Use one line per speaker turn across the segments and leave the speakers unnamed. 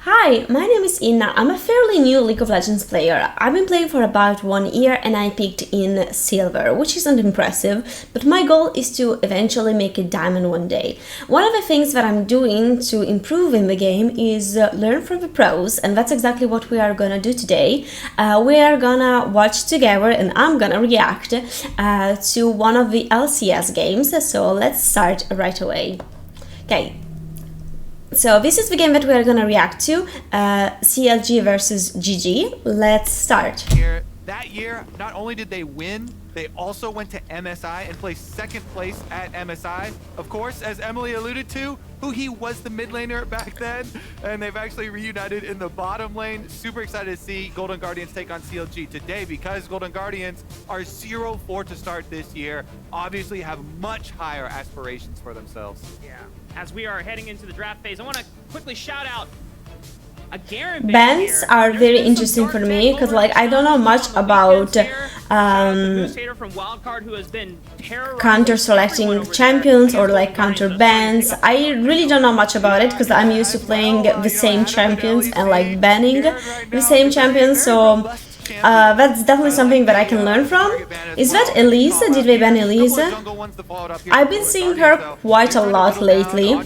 Hi, my name is Inna. I'm a fairly new League of Legends player. I've been playing for about 1 year and I peaked in Silver, which isn't impressive, but my goal is to eventually make it Diamond one day. One of the things that I'm doing to improve in the game is learn from the pros, and that's exactly what we are gonna do today. We are gonna watch together and I'm gonna react to one of the LCS games, so let's start right away. Okay. So this is the game that we are gonna react to, CLG versus GG. Let's start.
That year, not only did they win, they also went to MSI and placed second place at MSI. Of course, as Emily alluded to, he was the mid laner back then, and they've actually reunited in the bottom lane. Super excited to see Golden Guardians take on CLG today because Golden Guardians are 0-4 to start this year. Obviously have much higher aspirations for themselves.
Yeah. As we are heading into the draft phase, I want to quickly shout out
Bans are very interesting for me because I don't know much about counter selecting champions or counter bans. I really don't know much about it because I'm used to playing the same champions and banning the same champions, so that's definitely something that I can learn from. Is that Elise? Did they ban Elise? I've been seeing her quite a lot lately.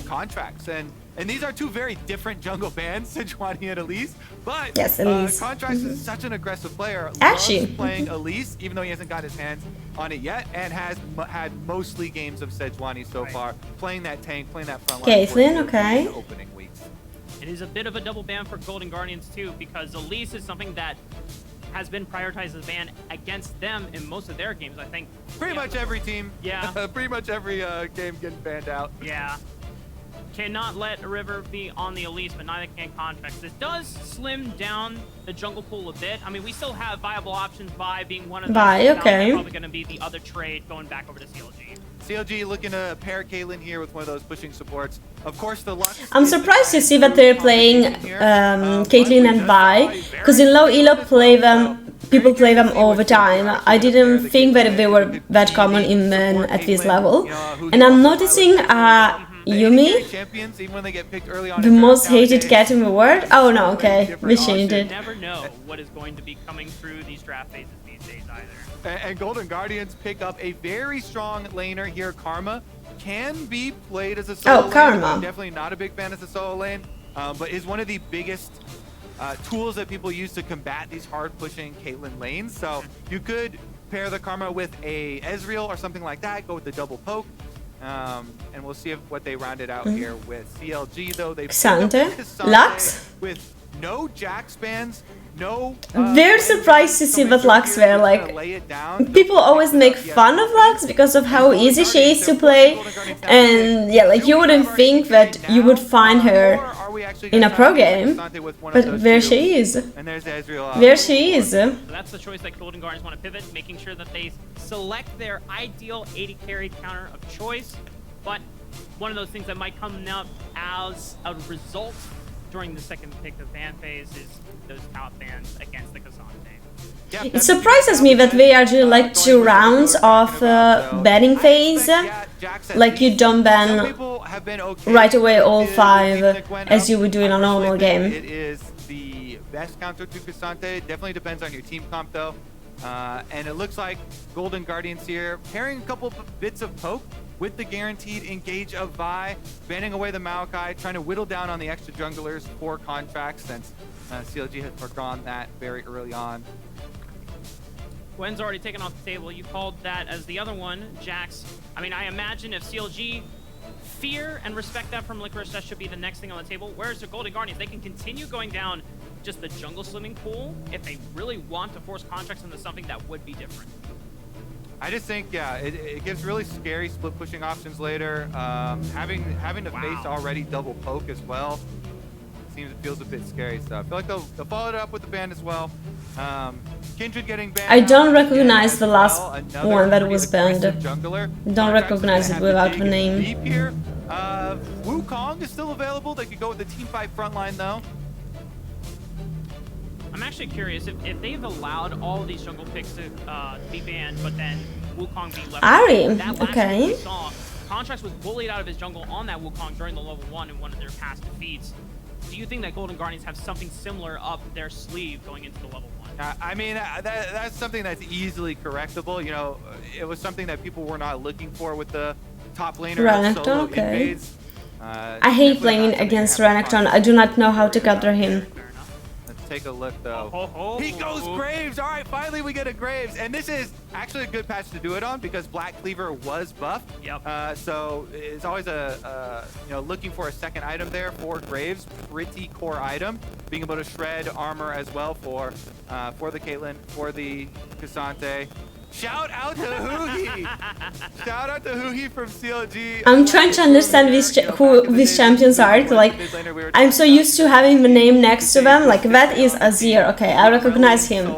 And these are two very different jungle bans, Sejuani and Elise. But
yes, Elise.
Contracts is such an aggressive player.
Actually,
loves playing Elise, even though he hasn't got his hands on it yet, and has had mostly games of Sejuani so far, playing that tank, playing that front line.
Caitlyn, okay.
In the opening weeks.
It is a bit of a double ban for Golden Guardians too, because Elise is something that has been prioritized as a ban against them in most of their games. I think
pretty much every team.
Yeah.
Pretty much every game getting banned out.
Yeah. Cannot let a River be on the Elise, but neither can Contracts. This does slim down the jungle pool a bit. I mean, we still have viable options, Vi being one of them.
Okay.
Probably going to be the other trade going back over to CLG.
CLG looking to pair Caitlyn here with one of those pushing supports. Of course, the Lux.
I'm surprised to see that they're playing Caitlyn and Vi, because in low elo people play them all the time. I didn't think that they were that common even at this level. And I'm noticing Yumi, the most hated cat in the world. Oh no, okay, we changed it.
You never know what is going to be coming through these draft phases these days either.
And Golden Guardians pick up a very strong laner here. Karma can be played as a solo lane.
Karma.
I'm definitely not a big fan as a solo lane, but is one of the biggest tools that people use to combat these hard-pushing Caitlyn lanes. So you could pair the Karma with a Ezreal or something like that, go with the double poke. And we'll see what they rounded out here with CLG, though. They
Lux?
With no Jack spans, no...
They're surprised to see that Lux there, people always make fun of Lux because of how easy she is to play, and yeah, you wouldn't think that you would find her in a pro game, but there she is. There she is.
So that's the choice that Golden Guardians want to pivot, making sure that they select their ideal 80 carry counter of choice, but one of those things that might come up as a result during the second pick of ban phase is those top bans against the Cassandre.
It surprises me that they are doing 2 rounds of banning phase, you don't ban right away all 5 as you would do in a normal game.
It is the best counter to Cassandre. Definitely depends on your team comp though. And it looks like Golden Guardians here pairing a couple bits of poke with the guaranteed engage of Vi, banning away the Maokai, trying to whittle down on the extra junglers for contracts since CLG has forgone that very early on.
Gwen's already taken off the table. You called that as the other one, Jax. I mean, I imagine if CLG fear and respect that from Licorice, that should be the next thing on the table. Whereas the Golden Guardians, they can continue going down just the jungle slimming pool if they really want to force Contracts into something that would be different.
I just think, yeah, it gives really scary split pushing options later. Having to face already double poke as well feels a bit scary. So I feel like they'll follow it up with the ban as well. Kindred getting banned.
I don't recognize the last one that was banned. Don't recognize it without the name.
Deep here. Wukong is still available. They could go with the team fight frontline though.
I'm actually curious if they've allowed all of these jungle picks to be banned, but then Wukong being left.
Ari, okay.
Contracts was bullied out of his jungle on that Wukong during the level 1 in one of their past defeats. do you think that Golden Guardians have something similar up their sleeve going into the level 1?
I mean, that's something that's easily correctable. You know, it was something that people were not looking for with the top laner
Renekton,
solo
okay.
invades.
I hate playing against Renekton. I do not know how to counter him.
Let's take a look, though.
Oh,
He goes Graves. All right, finally we get a Graves. And this is actually a good patch to do it on because Black Cleaver was buffed.
Yep.
So it's always you know, looking for a second item there for Graves. Pretty core item. Being able to shred armor as well for the Caitlyn, for the Cassante. Shout out to Huhi! Shout out to Huhi from CLG.
I'm trying to understand who these champions are. Like, I'm so used to having the name next to them. Like, that is Azir. Okay, I recognize him.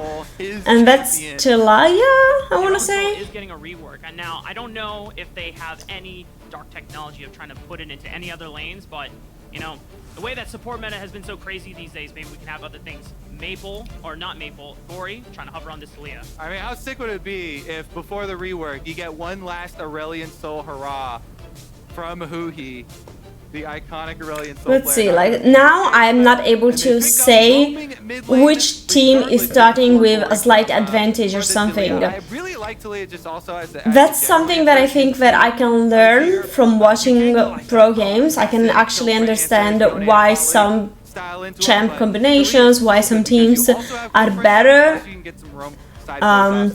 And that's Telaya, I want to say.
Is getting a rework. And now, I don't know if they have any dark technology of trying to put it into any other lanes, but, you know, the way that support meta has been so crazy these days, maybe we can have other things. Maple, or not Maple, Gory, trying to hover on this Talia.
I mean, how sick would it be if before the rework, you get one last Aurelion Soul hurrah from Huhi, the iconic Aurelion Soul
Let's see,
player.
like, now I'm not able to say which team is starting with a slight advantage or something.
I really like Talia just also as the
That's something that I think that I can learn from watching pro games. I can actually understand why some champ combinations, why some teams are better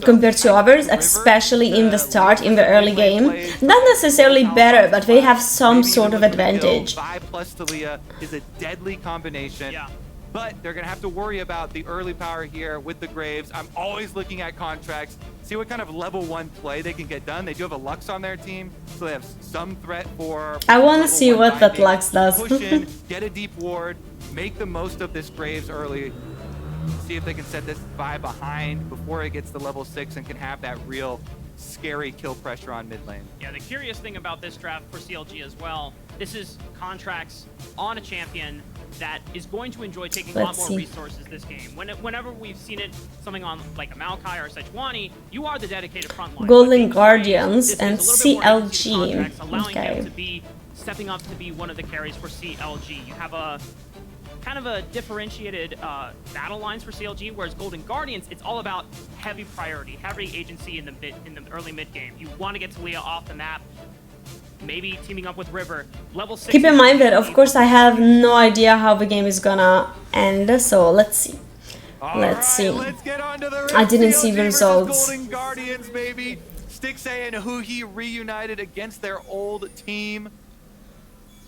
compared to others, especially in the start, in the early game. Not necessarily better, but they have some sort of advantage.
Vi plus Talia is a deadly combination.
Yeah.
But they're going to have to worry about the early power here with the Graves. I'm always looking at contracts, see what kind of level 1 play they can get done. They do have a Lux on their team, so they have some threat for...
I want to see what that Lux does.
Push in, get a deep ward, make the most of this Graves early. See if they can set this Vi behind before it gets to level 6 and can have that real scary kill pressure on mid lane.
Yeah, the curious thing about this draft for CLG as well, this is contracts on a champion that is going to enjoy taking a lot more resources this game. Whenever we've seen it, something on like a Maokai or a Sejuani, you are the dedicated frontline.
Golden Guardians and CLG.
Allowing him
Okay.
to be stepping up to be one of the carries for CLG. You have a kind of a differentiated battle lines for CLG, whereas Golden Guardians, it's all about heavy priority, heavy agency in the early mid game. You want to get Talia off the map, maybe teaming up with River. Level 6.
Keep in mind that, of course, I have no idea how the game is gonna end, so let's see. Let's see.
Let's get on to the
I didn't see the
CLG versus
results.
Golden Guardians, baby. Stixay and Huhi reunited against their old team.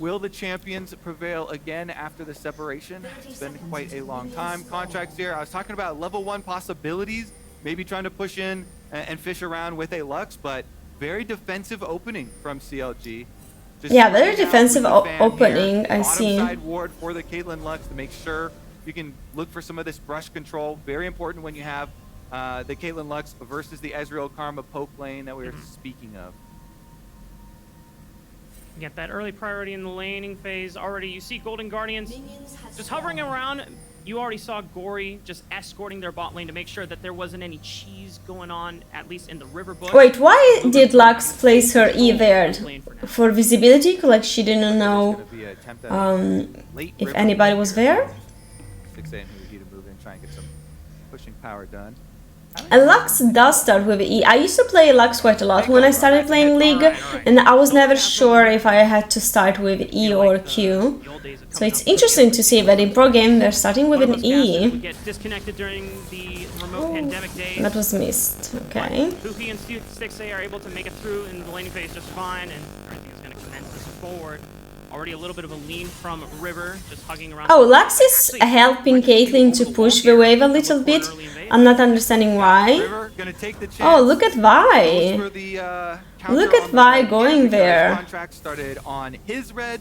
Will the champions prevail again after the separation? It's been quite a long time. Contracts here. I was talking about level 1 possibilities, maybe trying to push in and fish around with a Lux, but very defensive opening from CLG. Just
Yeah, very
playing out
defensive
with the fam
opening,
here.
I see.
Bottom side ward for the Caitlyn Lux to make sure you can look for some of this brush control. Very important when you have the Caitlyn Lux versus the Ezreal Karma poke lane that we were speaking of.
Get that early priority in the laning phase already. You see Golden Guardians just hovering around. You already saw Gory just escorting their bot lane to make sure that there wasn't any cheese going on, at least in the river bush.
Wait, why did Lux place her E there? For visibility? Like she didn't know if anybody was there?
Stixay and Huhi to move in, try and get some pushing power done.
And Lux does start with E. I used to play Lux quite a lot when I started playing League, and I was never sure if I had to start with E or Q. So it's interesting to see that in pro game they're starting with an E.
Get disconnected during the remote pandemic days.
That was missed. Okay.
Huhi and Stixay are able to make it through in the laning phase just fine, and everything is going to commence this forward. Already a little bit of a lean from River, just hugging around.
Oh, Lux is helping Caitlyn to push the wave a little bit. I'm not understanding why. Oh, look at Vi. Look at Vi going there.
Contract started on his red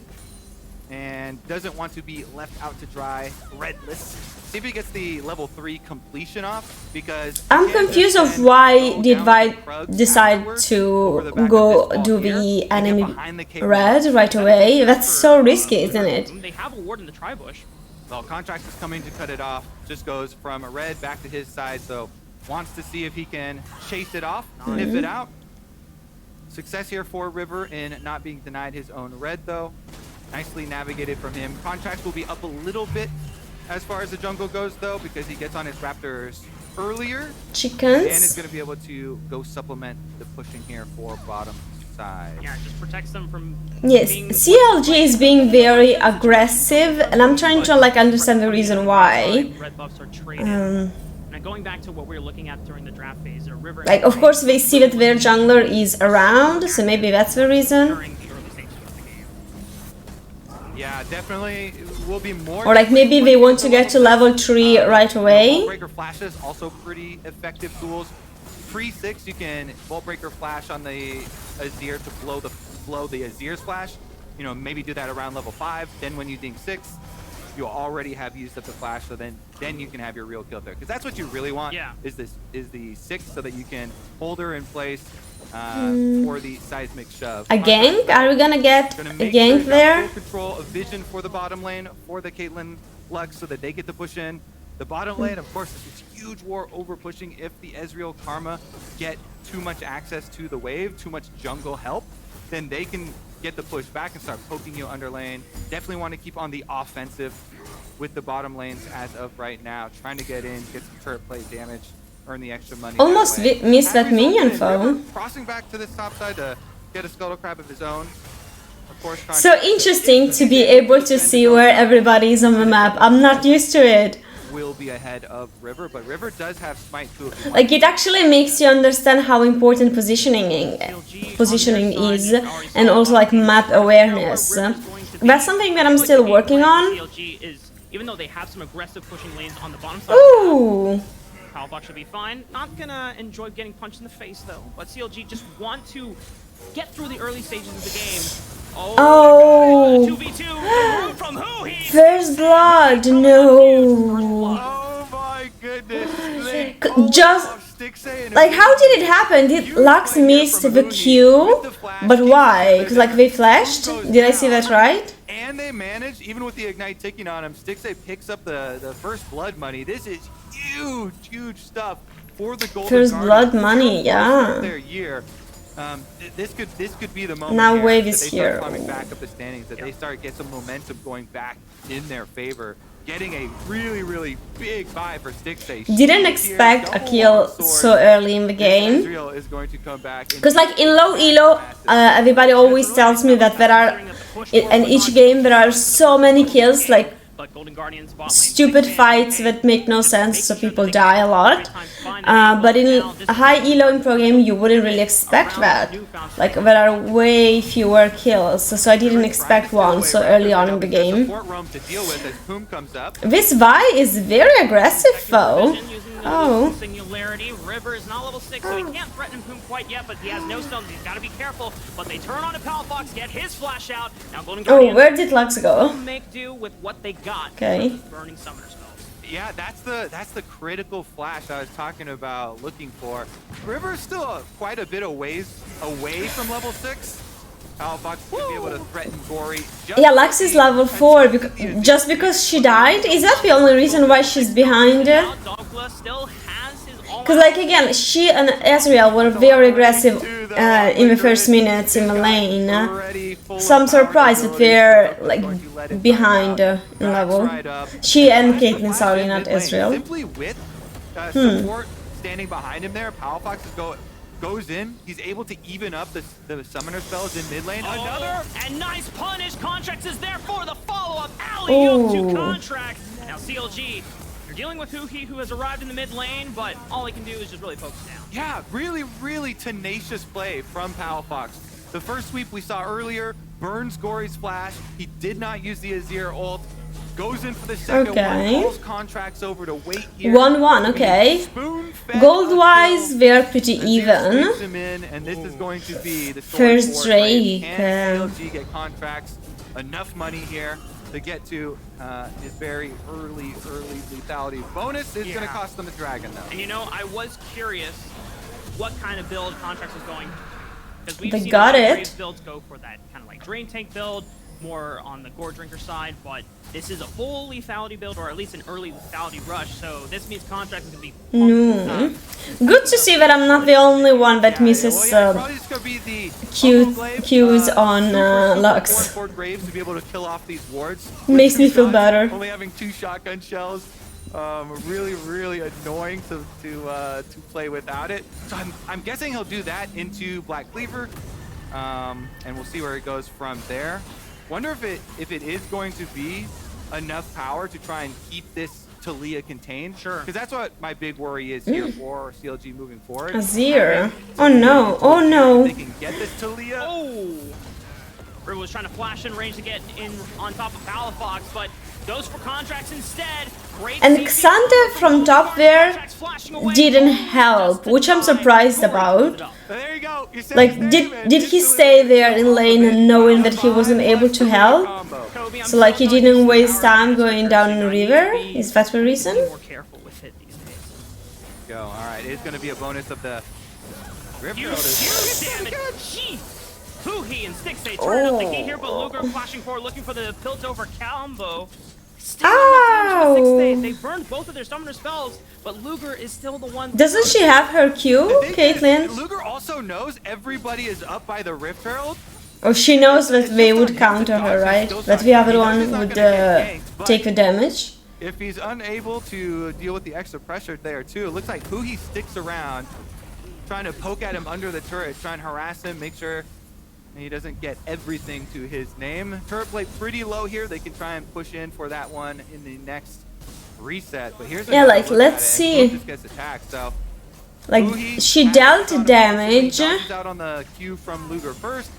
and doesn't want to be left out to dry redless. See if he gets the level 3 completion off, because
I'm confused of why did Vi decide to go do the enemy red right away. That's so risky, isn't it?
They have a ward in the tri-bush.
Well, Contract is coming to cut it off. Just goes from a red back to his side, so wants to see if he can chase it off, sniff it out. Success here for River in not being denied his own red, though. Nicely navigated from him. Contracts will be up a little bit as far as the jungle goes, though, because he gets on his Raptors earlier.
Chickens.
And is going to be able to go supplement the pushing here for bottom side.
Yeah, it just protects them from
Yes,
being
CLG is being very aggressive, and I'm trying to like understand the reason why.
Red buffs are traded. Now going back to what we were looking at during the draft phase, River.
Like, of course, they see that their jungler is around, so maybe that's the reason.
During the early stages of the game.
Yeah, definitely will be more.
Or like maybe they want to get to level 3 right away.
Breaker flashes also pretty effective tools. Pre-6, you can Vault Breaker flash on the Azir to blow the Azir's flash. You know, maybe do that around level 5. Then when you ding 6, you already have used up the flash, so then you can have your real kill there. Because that's what you really want.
Yeah.
Is the 6, so that you can hold her in place for the seismic shove.
A gank? Are we gonna get a gank there?
Full control of vision for the bottom lane for the Caitlyn Lux, so that they get to push in. The bottom lane, of course, is this huge war over pushing. If the Ezreal Karma get too much access to the wave, too much jungle help, then they can get the push back and start poking you under lane. Definitely want to keep on the offensive with the bottom lanes as of right now. Trying to get in, get some turret play damage, earn the extra money.
Almost missed that minion foe.
Crossing back to this top side to get a Scuttle Crab of his own. Of course,
So interesting to be able to see where everybody is on the map. I'm not used to it.
Will be ahead of River, but River does have Smite too.
Like, it actually makes you understand how important positioning is, and also like map awareness. That's something that I'm still working on.
CLG is, even though they have some aggressive pushing lanes on the bottom side.
Ooh.
Palbox should be fine. Not gonna enjoy getting punched in the face though. But CLG just want to get through the early stages of the game.
Oh.
2v2 from who?
First blood, no.
Oh my goodness.
Just like, how did it happen? Did Lux miss the Q? But why? Because like they flashed? Did I see that right?
And they managed, even with the Ignite ticking on him, Stixay picks up the first blood money. This is huge stuff for the Golden
First
Guardians.
blood money, yeah.
Their year. This could be the moment
Now
here
wave
that
is
they start
here.
climbing back up the standings, that they start get some momentum going back in their favor. Getting a really big buy for Stixay.
Didn't expect a kill so early in the game.
Israel is going to come back.
Because like in low elo, everybody always tells me that there are, in each game there are so many kills, like stupid fights that make no sense, so people die a lot. But in a high elo in pro game, you wouldn't really expect that. Like, there are way fewer kills, so I didn't expect one so early on in the game. This Vi is very aggressive though. Oh.
Singularity. River is not level 6, so he can't threaten him quite yet, but he has no stones. He's got to be careful. But they turn on a Palfox, get his flash out. Now Golden Guardian.
Oh, where did Lux go?
Make do with what they got.
Okay.
Burning summoner spells.
Yeah, that's the critical flash I was talking about looking for. River's still quite a bit of ways away from level 6. Palfox will be able to threaten Gory.
Yeah, Lux is level 4 just because she died. Is that the only reason why she's behind? Because like again, she and Ezreal were very aggressive in the first minutes in the lane. So I'm surprised that they're like behind in level. She and Caitlyn, sorry, not Ezreal.
Simply with support standing behind him there, Palfox goes in. He's able to even up the summoner spells in mid lane.
Another and nice punish. Contracts is there for the follow-up. Alley-oop to Contracts. Now CLG, you're dealing with who has arrived in the mid lane, but all he can do is just really focus down.
Yeah, really tenacious play from Palfox. The first sweep we saw earlier burns Gory's flash. He did not use the Azir ult. Goes in for the second one, calls Contracts over to wait here.
1-1, okay. Gold-wise, we're pretty even.
And this is going to be the
First Drake.
Can CLG get Contracts enough money here to get to his very early lethality bonus? Is going to cost them a dragon, though.
And you know, I was curious what kind of build Contracts was going, because we've seen
got it.
builds go for that kind of like drain tank build. more on the Gore Drinker side, but this is a full lethality build, or at least an early lethality rush, so this means Contract is going to be
Good to see that I'm not the only one that misses
probably just gonna be the
Qs on Lux.
Ford Graves to be able to kill off these wards.
Makes me feel better.
Only having 2 shotgun shells, really annoying to play without it. So I'm guessing he'll do that into Black Cleaver, and we'll see where it goes from there. Wonder if it is going to be enough power to try and keep this Talia contained.
Sure.
Because that's what my big worry is here for CLG moving forward.
Azir. Oh no, oh no.
They can get this Talia.
Oh! River was trying to flash in range to get in on top of Palafox, but goes for Contracts instead. Great
And
CC
Xante from top there
Contracts flashing away.
didn't help, which I'm surprised about.
There you go. You said
Like,
his name,
did
and
he
it's
stay
Talia.
there in lane and knowing that he wasn't able to help?
Kobe, I'm
So like he
sorry,
didn't
he's
waste
power
time
master
going
cursing
down
on
the
you.
river?
Be
Is that the reason?
more careful with it these days.
Go. All right. It's going to be a bonus of the Rift
Huge,
Herald is
huge damage. Jeez. Huhi and Stixay turn up the key here, but Luger flashing forward, looking for the tilt over combo. Still not much damage with Stixay. They burned both of their summoner spells, but Luger is still the one.
Doesn't she have her Q,
The thing is,
Caitlyn?
Luger also knows everybody is up by the Rift Herald.
Or she knows that they would counter her, right? That the other one would take the damage?
If he's unable to deal with the extra pressure there too, it looks like Huhi sticks around, trying to poke at him under the turret, trying to harass him, make sure he doesn't get everything to his name. Turret plate pretty low here. They can try and push in for that one in the next reset. But here's
Yeah, like, let's see.
Just gets attacked. So
Like,
Huhi
she
has
dealt
a ton of
damage.
dodges out on the Q from Luger first.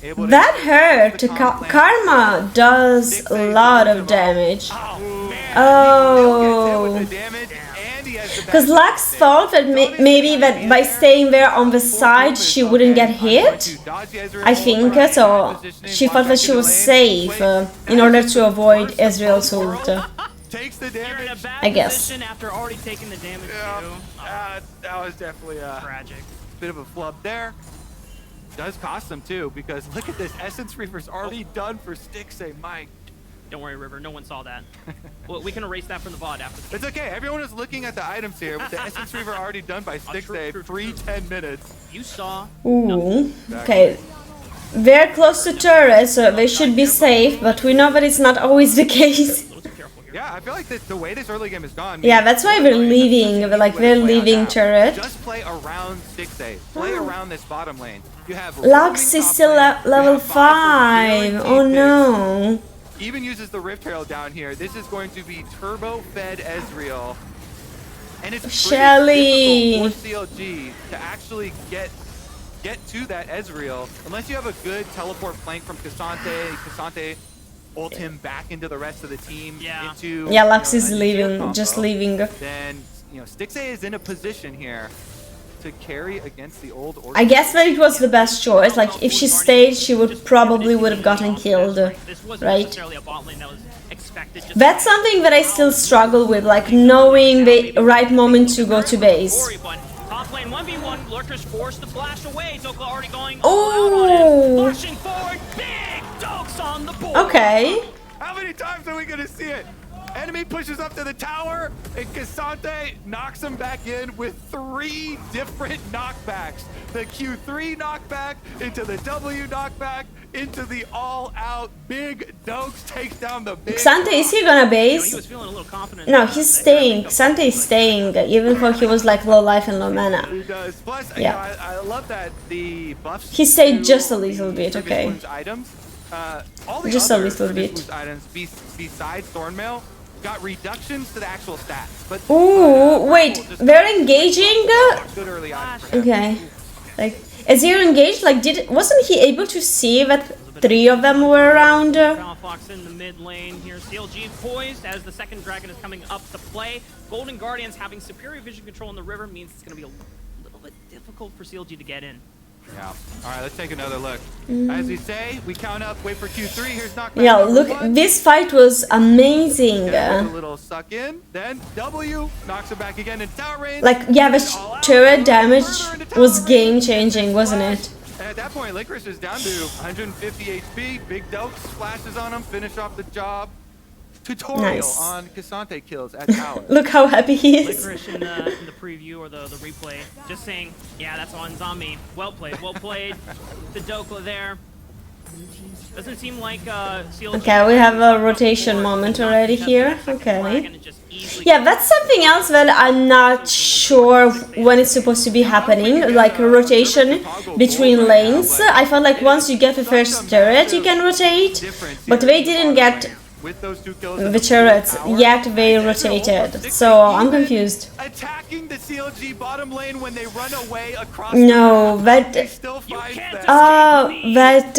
Able to
That
hit
hurt.
the comp plan.
Karma does a lot of damage. Oh. Because Lux thought that maybe that by staying there on the side she wouldn't get hit. I think so. She thought that she was safe in order to avoid Ezreal's ult.
Takes the
You're in a
damage.
bad
I guess.
position after already taking the damage too.
That was definitely a
Tragic.
bit of a flub there. Does cost them too, because look at this. Essence Reaper's already done for Stixay. My,
Don't worry, River. No one saw that. Well, we can erase that from the VOD after this.
it's okay. Everyone is looking at the items here with the Essence Reaver already done by Stixay.
true.
10 minutes.
You saw.
Ooh. Okay. They're close to turret, so they should be safe, but we know that it's not always the case.
A little too careful here.
Yeah, I feel like the way this early game is gone.
Yeah, that's why they're leaving. They're leaving turret.
Just play around Stixay. Play around this bottom lane. You have
Lux is still level 5. Oh no.
Even uses the Rift Herald down here. This is going to be turbo fed Ezreal. And it's
Shelly.
pretty difficult for CLG to actually get to that Ezreal unless you have a good teleport flank from Cassante. Cassante ult him back into the rest of the team.
Yeah.
Into,
Yeah, Lux
you know,
is
a
leaving,
combo.
just leaving.
Then, you know, Stixay is in a position here to carry against the old order.
I guess that it was the best choice. Like, if she stayed, she would probably would have gotten killed,
This wasn't
right?
necessarily a bot lane that was expected. Just
That's something that I still struggle with, like knowing the right moment to go to base.
Top lane 1v1, Lurker's forced to flash away. Zoka already going all out on him.
Oh.
Flashing forward, big dokes on the board.
Okay.
How many times are we gonna see it? Enemy pushes up to the tower, and Cassante knocks him back in with 3 different knockbacks. The Q3 knockback, into the W knockback, into the all-out big dokes, takes down the big...
Xante, is he gonna
You know,
base?
he was feeling a little confident.
No, he's staying. Xante is staying, even though he was like low life and low mana.
He does. Plus,
Yeah.
you know, I love that the buffs...
He stayed
to
just a little
the
bit,
previous
okay.
one's items, all the
Just a
other
little
previous
bit.
one's items besides Thornmail got reductions to the actual stats. But
Ooh, wait, they're engaging?
good early items for him.
Okay. Like, as you're engaged, like, wasn't he able to see that 3 of them were around?
Palafox in the mid lane here. CLG poised as the second dragon is coming up to play. Golden Guardians having superior vision control in the river means it's going to be a little bit difficult for CLG to get in.
Yeah. All right, let's take another look. As we say, we count up, wait for Q3. Here's knockback
Yeah,
number
look,
1.
this fight was amazing.
Get a little suck in, then W knocks him back again in tower range.
Like, yeah, the
All out.
turret damage
Murder into tower
was
range.
game changing, wasn't it?
And at that point, Licorice is down to 150 HP. Big Dokes splashes on him, finish off the job. Tutorial
Nice.
on Cassante kills at tower.
Look how happy he is.
Licorice in the preview or the replay, just saying, yeah, that's on zombie. Well played, well played. The Dokla there. Doesn't seem like CLG.
Okay, we have a rotation moment already here. Okay. Yeah, that's something else that I'm not sure when it's supposed to be happening, like a rotation between lanes. I felt like once you get the first turret, you can rotate, but they didn't get
With those 2 kills
the turrets, yet they rotated. So I'm confused.
Attacking the CLG bottom lane when they run away across
No,
the
that...
he still finds them.
that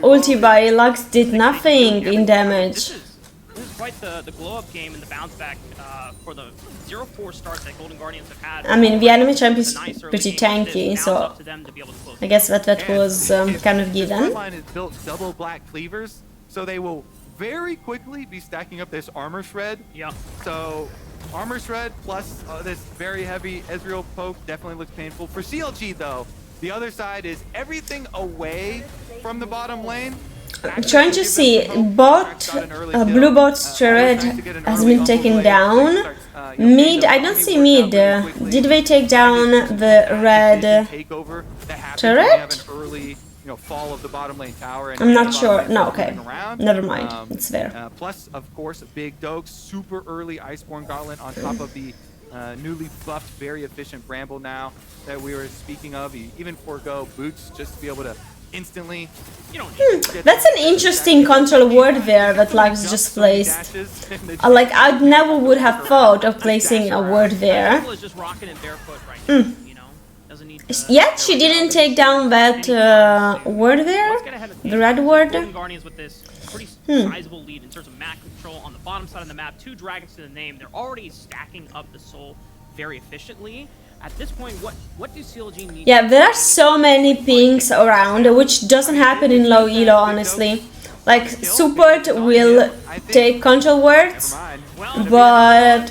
ulti by Lux did nothing in damage.
This is quite the glow-up game and the bounce back for the 0-4 starts that Golden Guardians have had.
I mean, the enemy champ is
Nice early
pretty
game like this.
tanky,
Now it's
so
up to them to be able to close
I guess that was kind of
The
given.
line is built double black cleavers, so they will very quickly be stacking up this armor shred.
Yep.
So armor shred plus this very heavy Ezreal poke definitely looks painful. For CLG though, the other side is everything away from the bottom lane.
I'm trying to see, blue bot's turret has been taken down. Mid, I don't see mid. Did they take down the red turret?
Fall of the bottom lane tower. And
I'm not sure.
lane
No, okay.
around.
Never mind. It's there.
Plus, of course, Big Dokes, super early Iceborne Gauntlet on top of the newly buffed, very efficient Bramble now that we were speaking of. You even forego boots just to be able to instantly.
That's an interesting control word there that Lux just placed. Like, I never would have thought of placing a word there.
Just rocking it barefoot right now, you know? Doesn't need
Yet she didn't take down that word there, the red word.
Golden Guardians with this pretty sizable lead in terms of map control on the bottom side of the map. 2 dragons to the name. They're already stacking up the soul very efficiently. At this point, what do CLG need?
Yeah, there are so many pings around, which doesn't happen in low elo, honestly. Like, support will take control words, but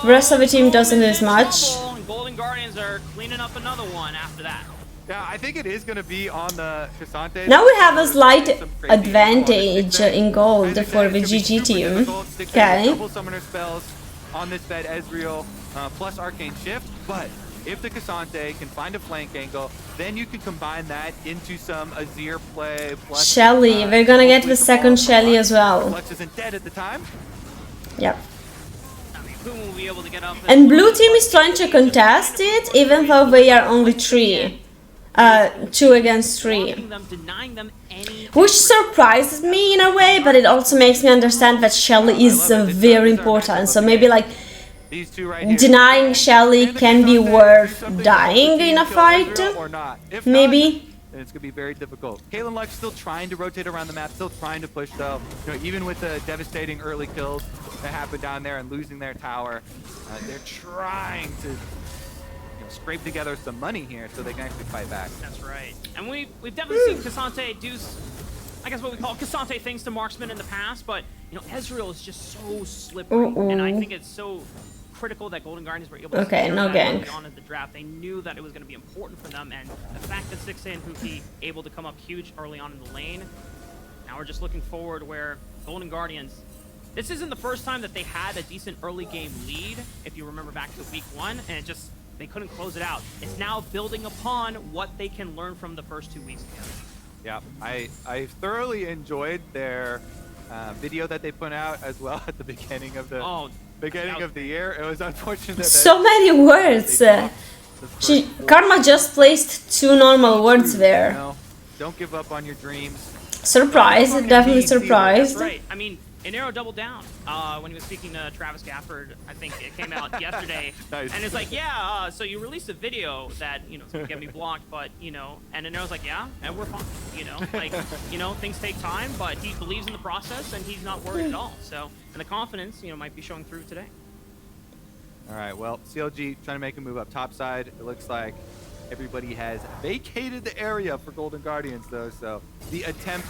the rest of the team doesn't do as much.
Golden Guardians are cleaning up another one after that.
Yeah, I think it is going to be on the Cassante.
Now we have a slight advantage in gold for the GG team. Okay.
Double summoner spells on this bed, Ezreal, plus Arcane Shift, but if the Cassante can find a flank angle, then you can combine that into some Azir play. Plus,
Shelly, we're gonna get the second Shelly as well.
Clutch isn't dead at the time.
Yep.
I mean, who will be able to get up?
And blue team is trying to contest it, even though they are only 3. 2 against 3.
Denying them any.
Which surprises me in a way, but it also makes me understand that Shelly is very important. So maybe like
These 2 right here.
denying Shelly can be worth dying in a fight.
Or not. If
Maybe.
Not, then it's going to be very difficult. Caitlyn Lux still trying to rotate around the map, still trying to push though. You know, even with the devastating early kills that happened down there and losing their tower, they're trying to scrape together some money here so they can actually fight back.
That's right. And we've definitely seen Cassante do, I guess what we call Cassante things to marksmen in the past, but you know, Ezreal is just so slippery, and I think it's so critical that Golden Guardians were able to
Okay, no
that
gank.
early on in the draft. They knew that it was going to be important for them, and the fact that 6A and Huki able to come up huge early on in the lane, now we're just looking forward where Golden Guardians, this isn't the first time that they had a decent early game lead, if you remember back to week 1, and it just, they couldn't close it out. It's now building upon what they can learn from the first 2 weeks together.
Yeah, I thoroughly enjoyed their video that they put out as well at the beginning of the of the year. It was unfortunate that
So many words. Karma just placed 2 normal words there.
You know, don't give up on your dreams.
Surprised, definitely surprised.
That's right. I mean, Inero doubled down when he was speaking to Travis Gafford. I think it came out yesterday.
Nice.
And it's like, yeah, so you released a video that, you know, is going to get me blocked, but, you know, and Inero's like, yeah, and we're fine, you know, like, you know, things take time, but he believes in the process and he's not worried at all. So, and the confidence, you know, might be showing through today.
All right, well, CLG trying to make a move up top side. It looks like everybody has vacated the area for Golden Guardians, though, so the attempt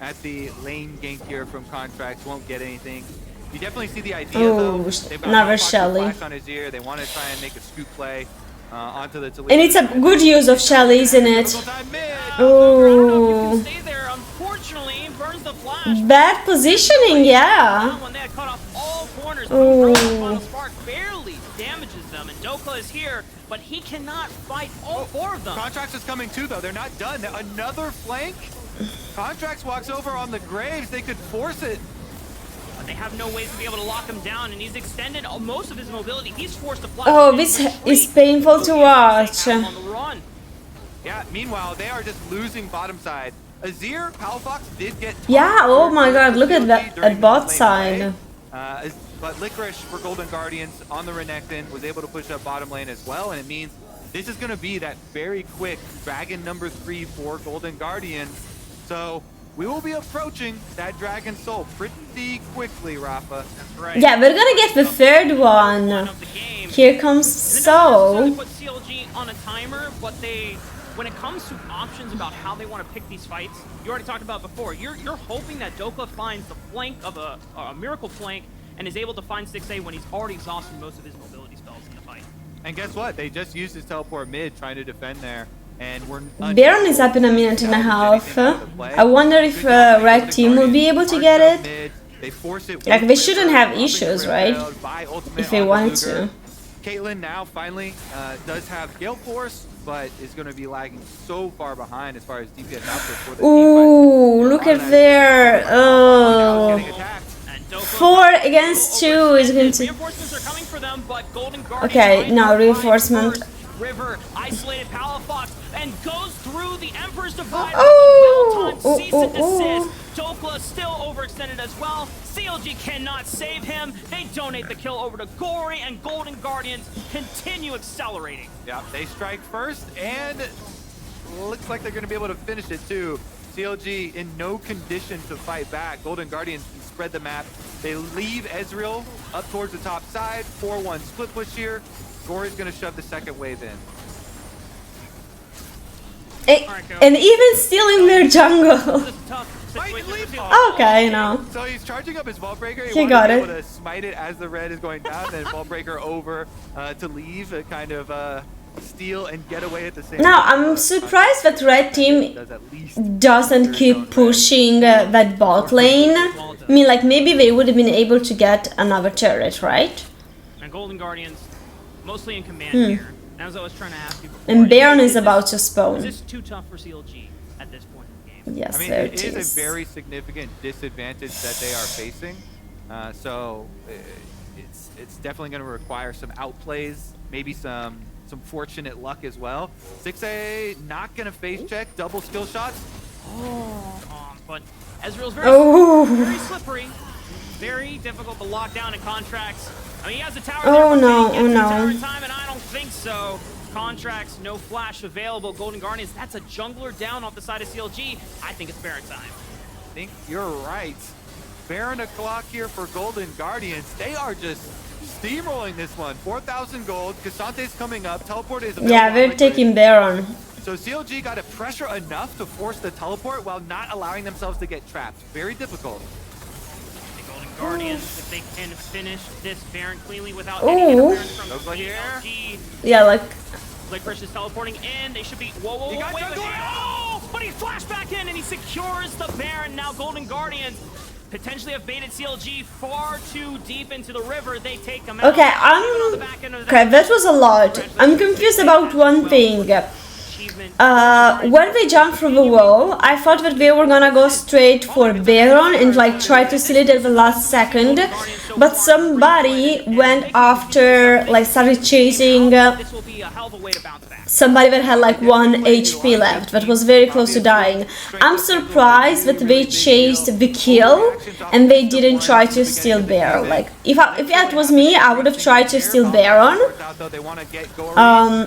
at the lane gank here from Contracts won't get anything. You definitely see the idea, though. They've got
another
Hotbox
Shelly.
Flash on his ear. They want to try and make a scoop play. onto the Toledo.
And it's a good use of Shell, isn't it?
Typical time mid.
I don't know if you
Oh,
can stay there. Unfortunately, burns the flash.
bad positioning, yeah.
When they had cut off all corners,
Oh.
Final Spark barely damages them, and Dokla is here, but he cannot fight all four of them.
Contracts is coming too, though. They're not done. Another flank. Contracts walks over on the Graves. They could force it.
But they have no ways to be able to lock him down, and he's extended most of his mobility. He's forced to fly.
Oh, this is painful to watch.
On the run.
Yeah, meanwhile, they are just losing bottom side. Azir, Palafox did get...
Yeah, oh my god, look at that
during
at bot
the lane
side.
play. But Licorice for Golden Guardians on the Renekton was able to push up bottom lane as well, and it means this is going to be that very quick dragon number 3 for Golden Guardians. So we will be approaching that Dragon Soul pretty quickly, Rafa.
That's right.
Yeah, we're gonna get the third one.
Of the game.
Here comes
They don't necessarily
Soul.
put CLG on a timer, but when it comes to options about how they want to pick these fights, you already talked about before. You're hoping that Dokla finds the flank of a miracle flank and is able to find 6A when he's already exhausted most of his mobility spells in the fight.
And guess what? They just used his teleport mid trying to defend there. And we're
Baron is up in a minute and a half. I wonder if Red Team will be able to get it.
They force it.
Like, they shouldn't have issues, right? If they wanted to.
Caitlyn now finally does have Gale Force, but is going to be lagging so far behind as far as DPS output for the
Ooh, look at there. Oh.
getting attacked.
And Dokla
4 against 2 is going to...
Reinforcements are coming for them, but Golden Guardian
Okay,
right
now
behind
reinforcement.
first. River isolated Palafox and goes through the Emperor's Divide.
Oh,
Well-timed cease and
oh.
desist. Dokla still overextended as well. CLG cannot save him. They donate the kill over to Gory, and Golden Guardians continue accelerating.
Yeah, they strike first, and looks like they're going to be able to finish it too. CLG in no condition to fight back. Golden Guardians can spread the map. They leave Ezreal up towards the top side. 4-1 split push here. Gory's going to shove the second wave in.
And even still in their jungle.
This is a tough situation for
leave.
CLG.
Okay, no.
So he's charging up his Vault Breaker.
He
wanted
got
to be
it.
able to smite it as the red is going down, then Vault Breaker over to leave, kind of steal and get away at the same
Now,
time.
I'm surprised that Red Team
Does at least
doesn't keep pushing that bot lane. I mean, like, maybe they would have been able to get another turret, right?
And Golden Guardians mostly in command here. And as I was trying to ask you before,
And Baron is
this-
about to
Is
spawn.
this too tough for CLG at this point in the game?
Yes,
I mean,
there
it
it
is
is.
a very significant disadvantage that they are facing. So it's definitely going to require some outplays, maybe some fortunate luck as well. 6A not going to face check, double skill shots.
But Ezreal's very,
Oh.
very slippery. Very difficult to lock down in contracts. I mean, he has a tower
Oh,
there, but
no,
can he get
oh,
to the
no.
tower in time? And I don't think so. Contracts, no flash available. Golden Guardians, that's a jungler down off the side of CLG. I think it's Baron time.
I think you're right. Baron o'clock here for Golden Guardians. They are just steamrolling this one. 4,000 gold. Casante's coming up. Teleport is available.
Yeah, they're
on Liquid.
taking Baron.
So CLG got to pressure enough to force the teleport while not allowing themselves to get trapped. Very difficult.
The Golden Guardians, if they can finish this Baron cleanly without
Ooh.
any interference from
Looks like here.
CLG.
Yeah, like...
Licorice is teleporting in. They should be. Whoa, whoa,
He
whoa,
got
wait,
jungle.
oh! But he flashed back in and he secures the Baron. Now Golden Guardians potentially have baited CLG far too deep into the river. They take him out.
Okay,
Even on the back end of
Okay, that was a lot. I'm confused about one thing.
Achievement.
When they jumped through the wall, I thought that they were gonna go straight for Baron and like try to seal it at the last second, but somebody went after, like started chasing
This will be a hell of a way to bounce back.
somebody that had like 1 HP left, that was very close to dying. I'm surprised that they chased the kill and they didn't try to steal Baron. Like, if that was me, I would have tried to steal Baron.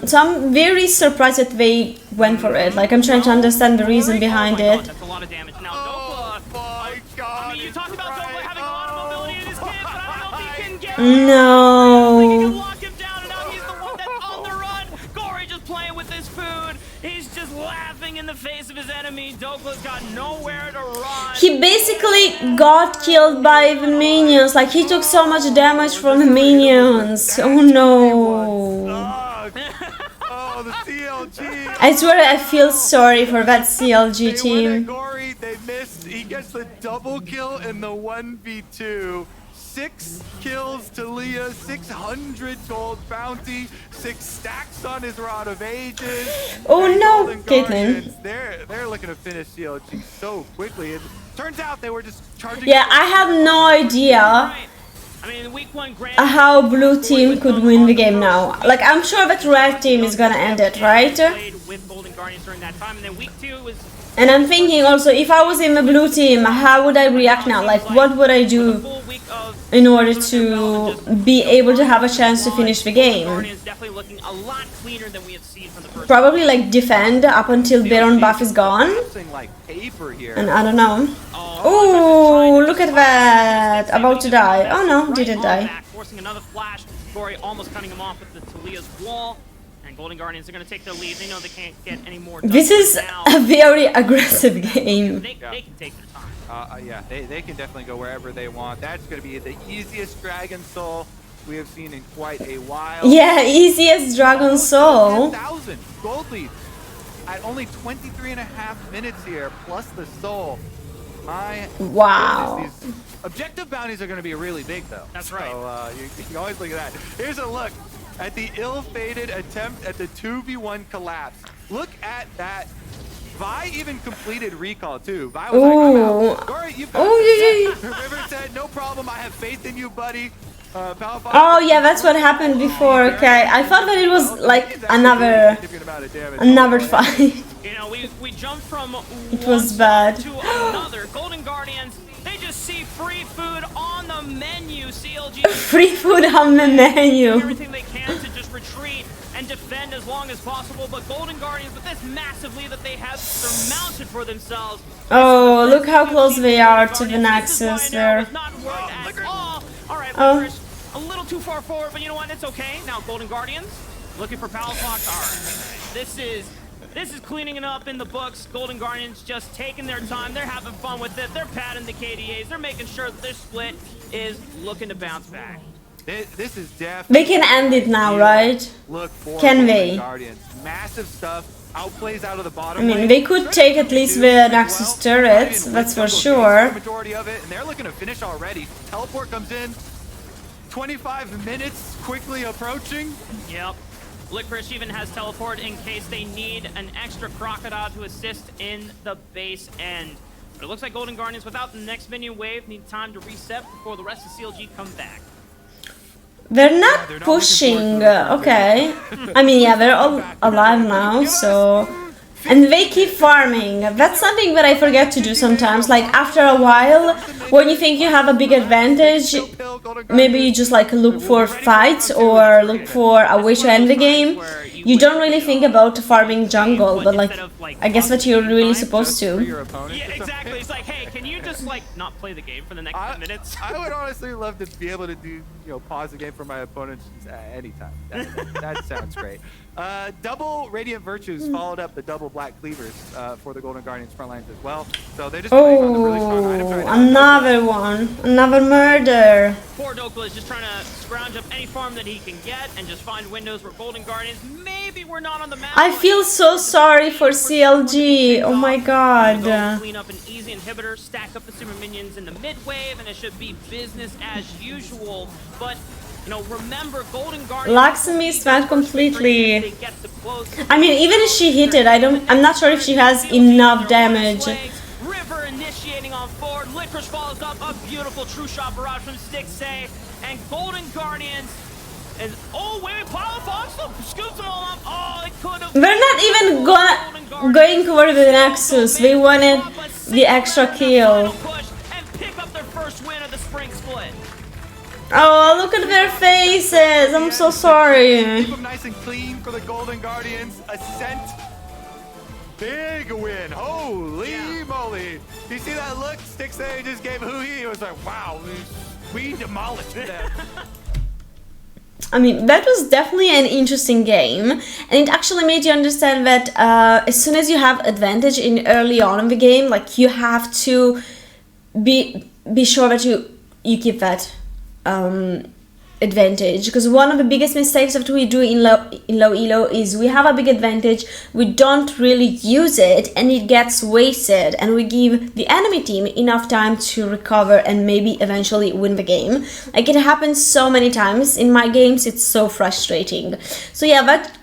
So I'm very surprised that they went for it. Like, I'm trying to understand the reason behind
Oh my God,
it.
that's a lot of damage. Now
Oh
Dokla.
my God.
I mean, you talked about Dokla having a lot of mobility in his kit, but I don't know if he can get.
No.
He can lock him down, and now he's the one that's on the run. Gory just playing with his food. He's just laughing in the face of his enemy. Dokla's got nowhere to run.
He basically got killed by the minions. Like, he took so much damage from the minions. Oh no.
CLG.
I swear I feel sorry for that CLG
They win at
team.
Gory, they missed. He gets the double kill in the 1v2. 6 kills to Leah, 600 gold bounty, 6 stacks on his Rod of Ages.
Oh
And
no,
Golden
Caitlyn.
Guardians, they're looking to finish CLG so quickly. It turns out they were just charging.
Yeah, I have no idea
Right. I mean, in week 1, Grand
how blue team could win the game now. Like, I'm sure that red team is gonna end it, right?
played with Golden Guardians during that time, and then week 2 was
And I'm thinking also, if I was in the blue team, how would I react now? Like, what would I
a
do
full week of
in order to be able to have a chance to finish the game?
Guardians definitely looking a lot cleaner than we had seen from the first.
Probably like defend up until Baron buff is gone.
Something like paper here.
And I don't know.
Oh,
Oh, look at that! About to die. Oh no, didn't die.
Forcing another flash. Gory almost cutting him off with the Talia's wall. And Golden Guardians are going to take their lead. They know they can't get any more done
This is
now.
a very aggressive game.
They can take their time.
Yeah, they can definitely go wherever they want. That's going to be the easiest Dragon Soul we have seen in quite a while.
Yeah, easiest Dragon Soul.
10,000 gold lead at only 23 and a half minutes here, plus the soul. My
Wow.
goodness, these objective bounties are going to be really big, though.
That's right.
So you can always look at that. Here's a look at the ill-fated attempt at the 2v1 collapse. Look at that. Vi even completed recall, too. Vi was like, I'm out. Gory, you've got
Oh,
this.
yeah, yeah,
River said, no problem, I have faith in you, buddy.
Oh yeah, that's what happened before. Okay, I thought that it was like another fight.
You know, we jumped from
It was
one
bad.
to another. Golden Guardians, they just see free food on the menu. CLG
Free food on the menu.
everything they can to just retreat and defend as long as possible. But Golden Guardians, with this massive lead that they have surmounted for themselves.
Oh, look how close they are to the Nexus there.
It's not worked at all. All right,
Oh.
Licorice, a little too far forward, but you know what? It's okay. Now Golden Guardians looking for Power Fox. All right, this is cleaning it up in the books. Golden Guardians just taking their time. They're having fun with it. They're padding the KDAs. They're making sure that their split is looking to bounce back.
This is definitely.
They can end it now, right?
Look for
Can
Golden
they?
Guardians. Massive stuff. Outplays out of the bottom.
I mean,
lane.
they could take at least the Nexus turrets, that's for sure.
The majority of it, and they're looking to finish already. Teleport comes in. 25 minutes quickly approaching.
Yep. Licorice even has teleport in case they need an extra crocodile to assist in the base end. But it looks like Golden Guardians, without the next minion wave, need time to reset before the rest of CLG come back.
They're not pushing, okay. I mean, yeah, they're all alive now, so... And they keep farming. That's something that I forget to do sometimes. Like, after a while, when you think you have a big advantage, maybe you just like look for fights or look for a way to end the game. You don't really think about farming jungle, but like, I guess that you're really supposed to.
Yeah, exactly. It's like, hey, can you just like not play the game for the next 10 minutes?
I would honestly love to be able to do, pause the game for my opponents anytime. That sounds great. Double Radiant Virtues followed up the double Black Cleavers for the Golden Guardians front lines as well. So they just playing on the really strong items right now.
Another one. Another murder.
Poor Dokla is just trying to scrounge up any farm that he can get and just find windows where Golden Guardians maybe we're not on the map.
I feel so sorry for CLG. Oh my god.
Clean up an easy inhibitor, stack up the super minions in the mid wave, and it should be business as usual. But remember, Golden Guardians.
Lakshmi went completely.
They get to close.
I mean, even if she hit it, I'm not sure if she has enough damage.
River initiating on forward. Licorice follows up a beautiful true shot barrage from Stixay, and Golden Guardians. And wait, Power Fox scoops them all up. Oh, it could have.
They're not even going for the Nexus. They wanted the extra kill.
And pick up their first win of the spring split.
Oh, look at their faces. I'm so sorry.
Keep them nice and clean for the Golden Guardians. Ascent. Big win. Holy moly. Do you see that look? Stixay just gave Huhi. It was like, wow, we demolished them.
I mean, that was definitely an interesting game, and it actually made you understand that as soon as you have advantage in early on in the game, like you have to be sure that you keep that advantage, because one of the biggest mistakes that we do in low elo is we have a big advantage, we don't really use it, and it gets wasted, and we give the enemy team enough time to recover and maybe eventually win the game. Like, it happens so many times in my games, it's so frustrating. So yeah, that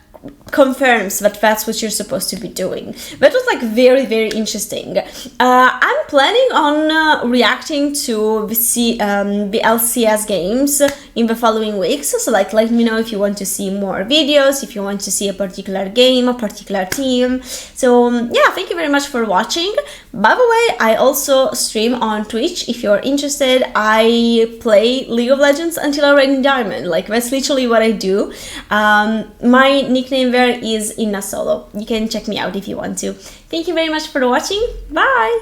confirms that that's what you're supposed to be doing. That was like very, very interesting. I'm planning on reacting to the LCS games in the following weeks, so like let me know if you want to see more videos, if you want to see a particular game, a particular team. So yeah, thank you very much for watching. By the way, I also stream on Twitch if you're interested. I play League of Legends until I rank Diamond. Like, that's literally what I do. My nickname there is Inna Solo. You can check me out if you want to. Thank you very much for watching. Bye!